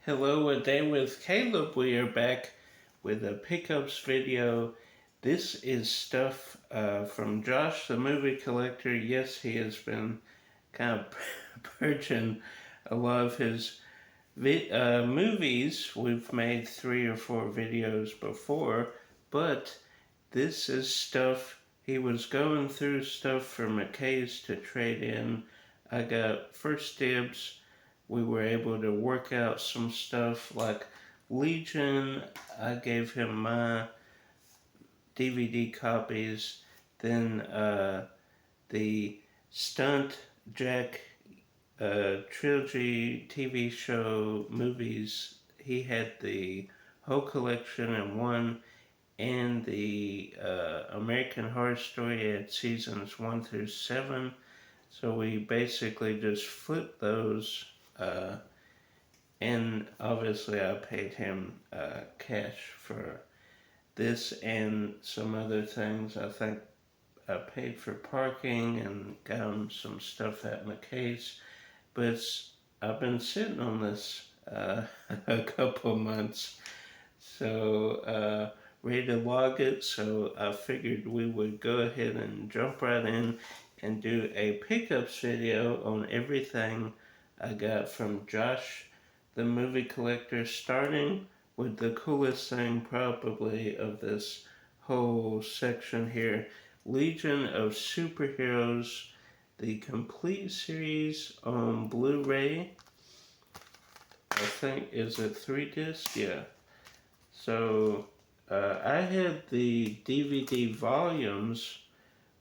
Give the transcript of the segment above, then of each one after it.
Hello, A Day with Caleb. We are back with a pickups video. This is stuff from Josh, the movie collector. Yes, he has been kind of purging a lot of his movies. We've made 3 or 4 videos before, but this is stuff. He was going through stuff for McKay's to trade in. I got first dibs. We were able to work out some stuff like Legion. I gave him my DVD copies. Then the Stunt Jack trilogy TV show movies. He had the whole collection in one, and the American Horror Story had seasons 1 through 7. So we basically just flipped those, and obviously I paid him cash for this and some other things. I think I paid for parking and got him some stuff at McKay's, but I've been sitting on this a couple months, so ready to log it, so I figured we would go ahead and jump right in and do a pickups video on everything I got from Josh, the movie collector, starting with the coolest thing probably of this whole section here, Legion of Superheroes, the complete series on Blu-ray. I think, is it 3 discs? Yeah. So I had the DVD volumes,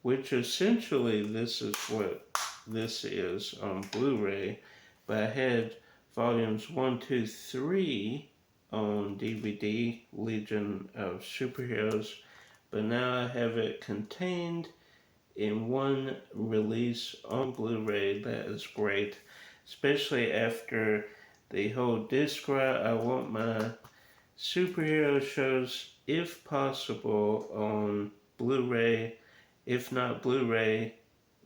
which essentially this is what this is on Blu-ray, but I had volumes 1, 2, 3 on DVD, Legion of Superheroes, but now I have it contained in one release on Blu-ray. That is great, especially after the whole disc rot. I want my superhero shows, if possible, on Blu-ray. If not Blu-ray,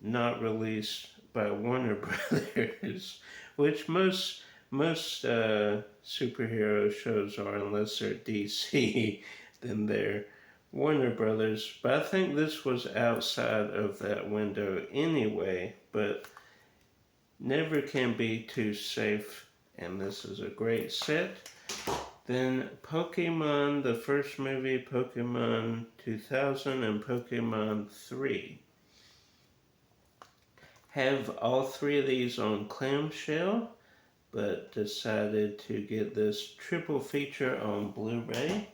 not released by Warner Brothers, which most superhero shows are, unless they're DC, then they're Warner Brothers. But I think this was outside of that window anyway, but never can be too safe, and this is a great set. Then Pokemon, the first movie, Pokemon 2000 and Pokemon 3. Have all 3 of these on clamshell, but decided to get this triple feature on Blu-ray.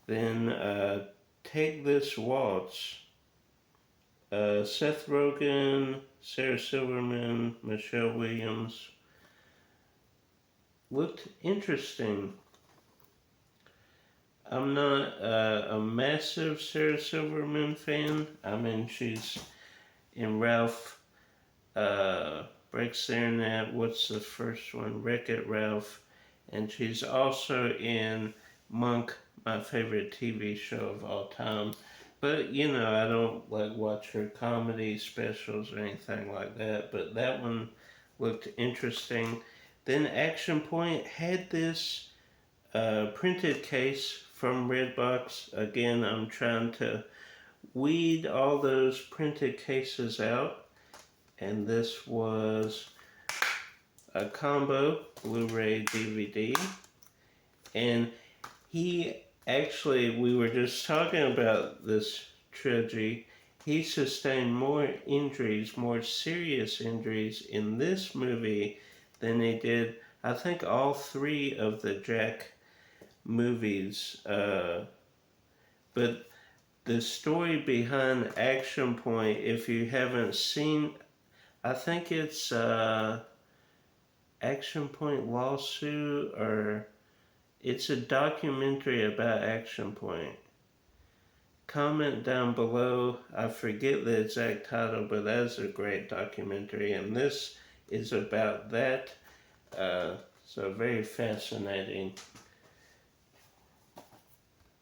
Then Take This Waltz. Seth Rogen, Sarah Silverman, Michelle Williams. Looked interesting. I'm not a massive Sarah Silverman fan. I mean, she's in Ralph Breaks the Internet. What's the first one? Wreck-It Ralph. And she's also in Monk, my favorite TV show of all time. But, you know, I don't like watch her comedy specials or anything like that. But that one looked interesting. Then Action Point had this printed case from Redbox. Again, I'm trying to weed all those printed cases out. And this was a combo Blu-ray DVD. And he actually, we were just talking about this trilogy. He sustained more injuries, more serious injuries in this movie than he did, I think, all 3 of the Jack movies. But the story behind Action Point, if you haven't seen, I think it's Action Point Lawsuit, or it's a documentary about Action Point. Comment down below. I forget the exact title, but that's a great documentary, and this is about that. So very fascinating.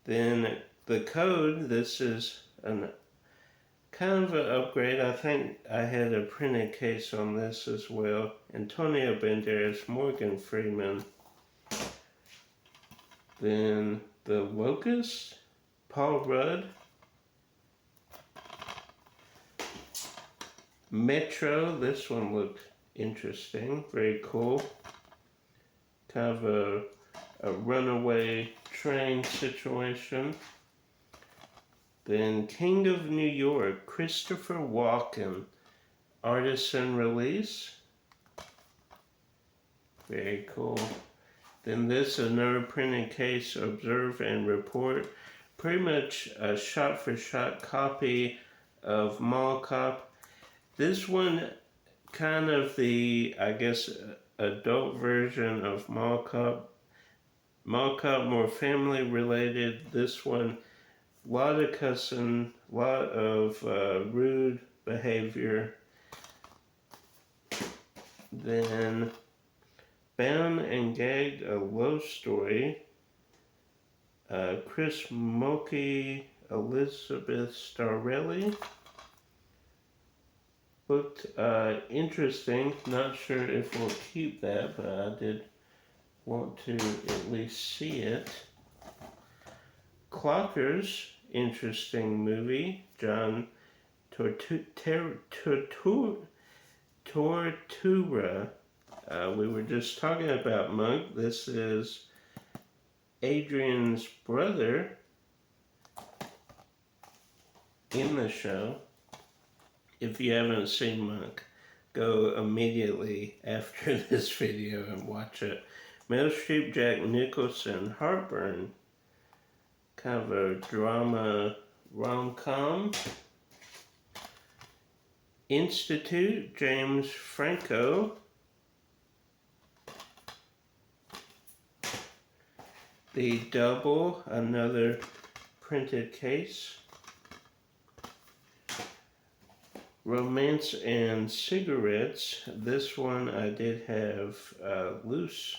Then the code, this is a kind of an upgrade. I think I had a printed case on this as well. Antonio Banderas, Morgan Freeman. Then The Locust, Paul Rudd. Metro, this one looked interesting, very cool. Kind of a runaway train situation. Then King of New York, Christopher Walken, artisan release. Very cool. Then this, another printed case, Observe and Report. Pretty much a shot-for-shot copy of Mall Cop. This one, kind of the, I guess, adult version of Mall Cop. Mall Cop more family related. This one, a lot of cussing, a lot of rude behavior. Then Bound and Gagged, a love story. Chris Mulkey, Elizabeth Starrelli. Looked interesting. Not sure if we'll keep that, but I did want to at least see it. Clockers, interesting movie. John Tortura. We were just talking about Monk. This is Adrian's brother in the show. If you haven't seen Monk, go immediately after this video and watch it. Meryl Streep, Jack Nicholson, Heartburn. Kind of a drama rom-com. Institute, James Franco. The Double, another printed case. Romance and Cigarettes. This one I did have loose.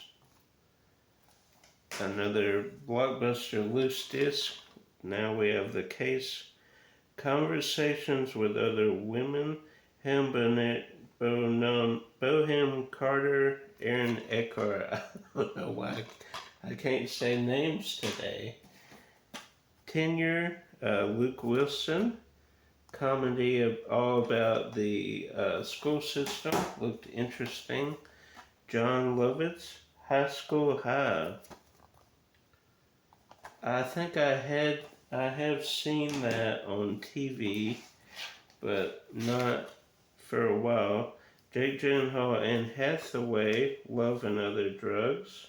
Another blockbuster loose disc. Now we have the case. Conversations with Other Women. Ham Burnett, Bohem Carter, Aaron Eckhart. I don't know why I can't say names today. Tenure, Luke Wilson. Comedy all about the school system. Looked interesting. John Lovitz, High School High. I think I have seen that on TV, but not for a while. Jake Gyllenhaal, Anne Hathaway, Love and Other Drugs.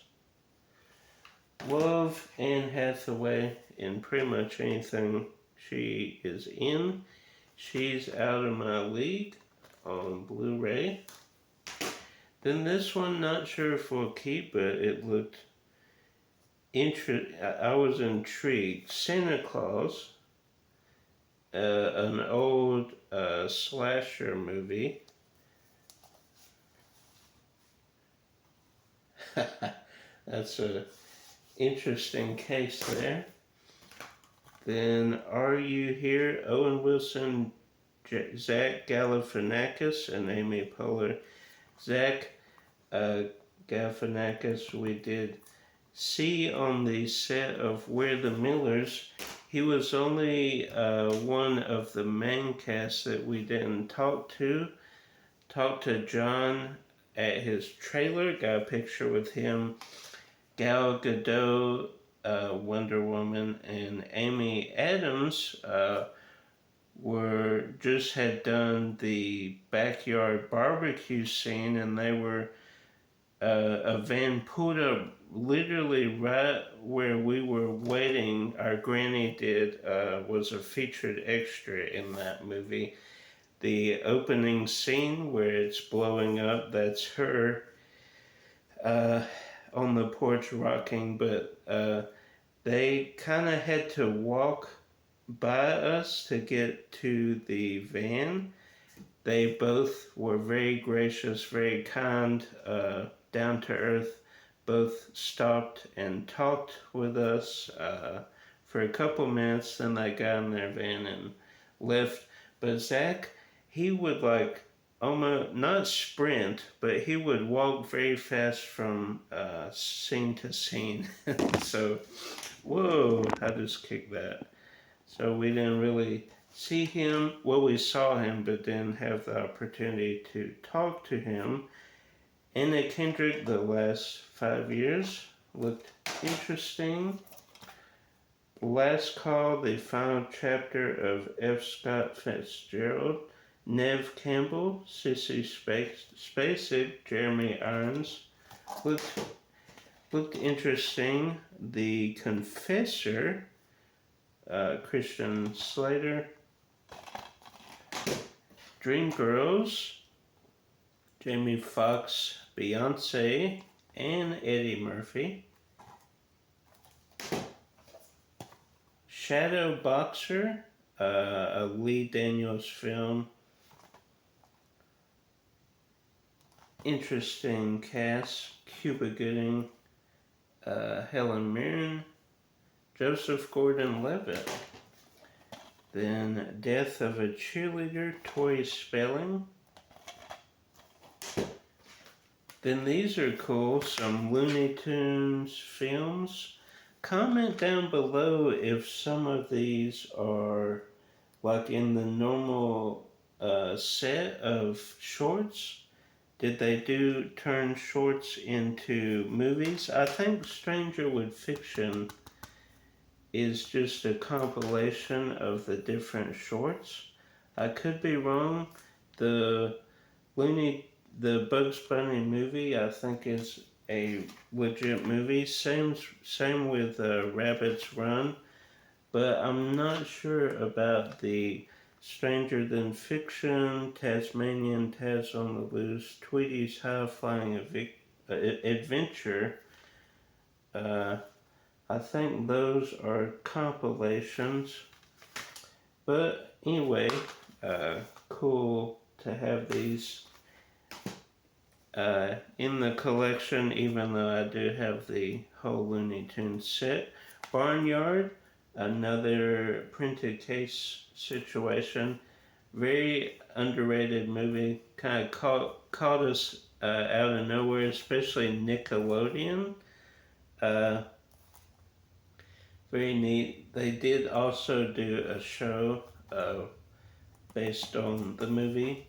Love Anne Hathaway in pretty much anything she is in. She's Out of My League on Blu-ray. Then this one, not sure if we'll keep it. It looked I was intrigued. Santa Claus, an old slasher movie. That's a interesting case there. Then Are You Here? Owen Wilson, Zach Galifianakis, and Amy Poehler. Zach Galifianakis we did see on the set of We're the Millers. He was only one of the main cast that we didn't talk to. Talked to John at his trailer, got a picture with him. Gal Gadot, Wonder Woman, and Amy Adams had done the backyard barbecue scene, and they were a van pulled up literally right where we were waiting. Our granny was a featured extra in that movie. The opening scene where it's blowing up, that's her on the porch rocking, but they kind of had to walk by us to get to the van. They both were very gracious, very kind, down to earth. Both stopped and talked with us for a couple minutes, then they got in their van and left. But Zach, he would like almost not sprint, but he would walk very fast from scene to scene. So, whoa, I just kicked that. So we didn't really see him. Well, we saw him, but didn't have the opportunity to talk to him. Anna Kendrick, the last 5 years, looked interesting. Last Call, the final chapter of F. Scott Fitzgerald, Nev Campbell, Sissy Spacek, Jeremy Irons looked interesting. The Confessor, Christian Slater, Dreamgirls, Jamie Foxx, Beyonce, and Eddie Murphy. Shadow Boxer, a Lee Daniels film. Interesting cast. Cuba Gooding, Helen Mirren, Joseph Gordon-Levitt. Then Death of a Cheerleader, Tori Spelling. Then these are cool, some Looney Tunes films. Comment down below if some of these are like in the normal set of shorts. Did they turn shorts into movies? I think Stranger with Fiction is just a compilation of the different shorts. I could be wrong. The Bugs Bunny movie, I think, is a legit movie. Same with Rabbit's Run, but I'm not sure about the Stranger Than Fiction, Tasmanian Taz on the Loose, Tweety's High Flying Adventure. I think those are compilations. But anyway, cool to have these in the collection, even though I do have the whole Looney Tunes set. Barnyard, another printed case situation. Very underrated movie. Kind of caught us out of nowhere, especially Nickelodeon. Very neat. They did also do a show based on the movie.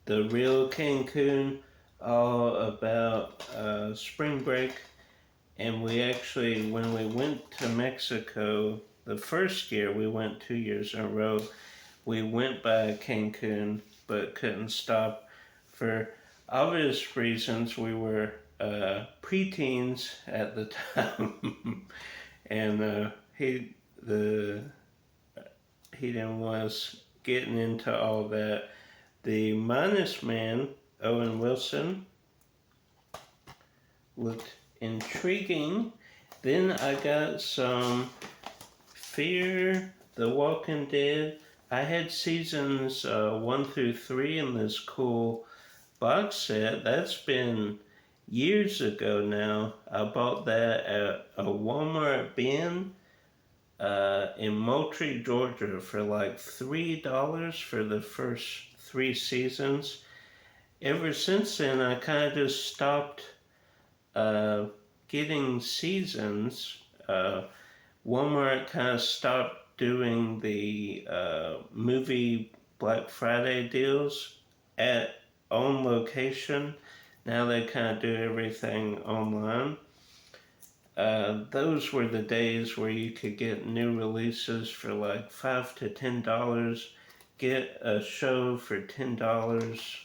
The Real Cancun, all about spring break. And we actually, when we went to Mexico, the first year, we went 2 years in a row, we went by Cancun, but couldn't stop for obvious reasons. We were preteens at the time, and he didn't want us getting into all that. The Minus Man, Owen Wilson, looked intriguing. Then I got some Fear the Walking Dead. I had seasons 1 through 3 in this cool box set. That's been years ago now. I bought that at a Walmart bin in Moultrie, Georgia for like $3 for the first 3 seasons. Ever since then, I kind of just stopped getting seasons. Walmart kind of stopped doing the movie Black Friday deals on location. Now they kind of do everything online. Those were the days where you could get new releases for like $5 to $10, get a show for $10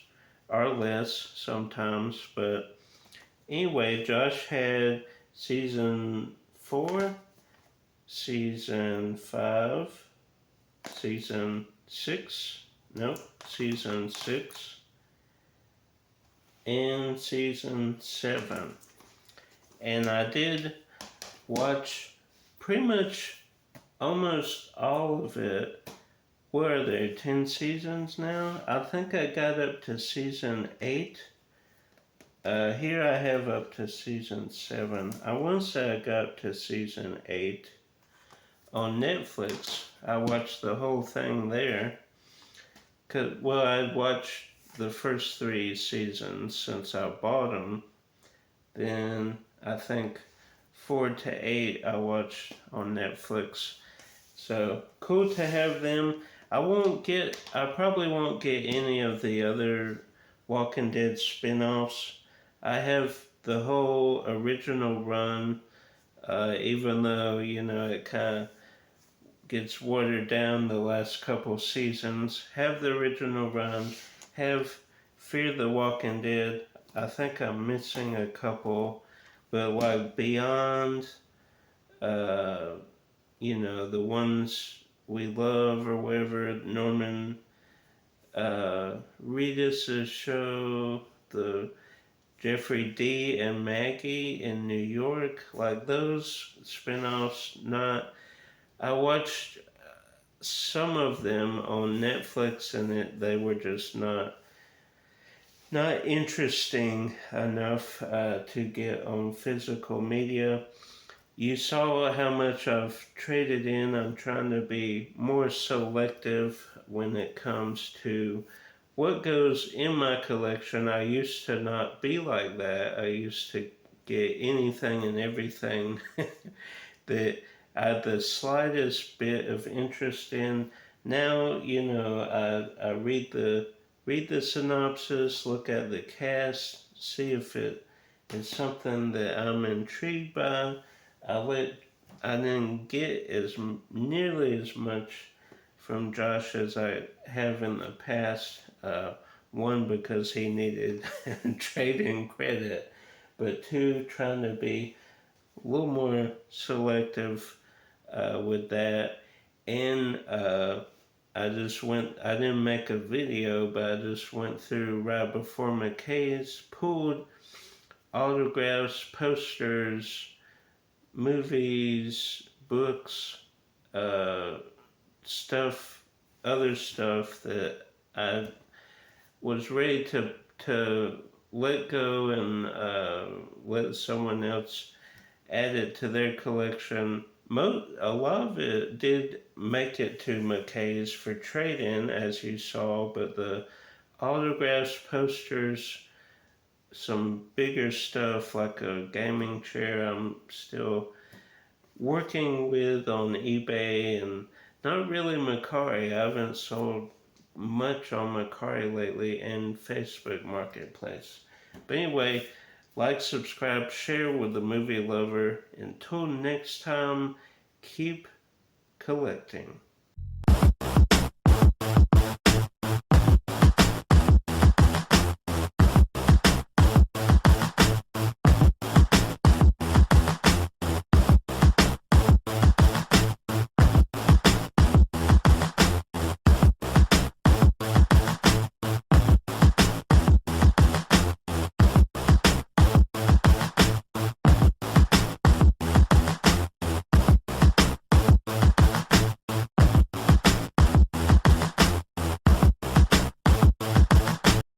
or less sometimes. But anyway, Josh had season 4, season 5, season 6, and season 7. And I did watch pretty much almost all of it. What are there, 10 seasons now? I think I got up to season 8. Here I have up to season 7. I want to say I got up to season 8. on Netflix. I watched the whole thing there. Well, I watched the first 3 seasons since I bought them. Then I think 4 to 8 I watched on Netflix. So cool to have them. I probably won't get any of the other Walking Dead spin-offs. I have the whole original run, even though, it kind of gets watered down the last couple seasons. Have the original run, have Fear the Walking Dead. I think I'm missing a couple, but like Beyond, uh, the ones we love or whatever, Norman Reedus' show, the Jeffrey D. and Maggie in New York, like those spin-offs, I watched some of them on Netflix and they were just not interesting enough to get on physical media. You saw how much I've traded in. I'm trying to be more selective when it comes to what goes in my collection. I used to not be like that. I used to get anything and everything that I had the slightest bit of interest in. Now, I read the synopsis, look at the cast, see if it is something that I'm intrigued by. I I didn't get nearly as much from Josh as I have in the past. One, because he needed trading credit, but two, trying to be a little more selective with that. And I didn't make a video, but I just went through right before McKay's, pulled autographs, posters, movies, books, uh, stuff, other stuff that I was ready to let go and let someone else add it to their collection. A lot of it did make it to McKay's for trade-in, as you saw, but the autographs, posters, some bigger stuff like a gaming chair I'm still working with on eBay, and not really Macari. I haven't sold much on Macari lately, and Facebook Marketplace. But anyway, like, subscribe, share with the movie lover. Until next time, keep collecting.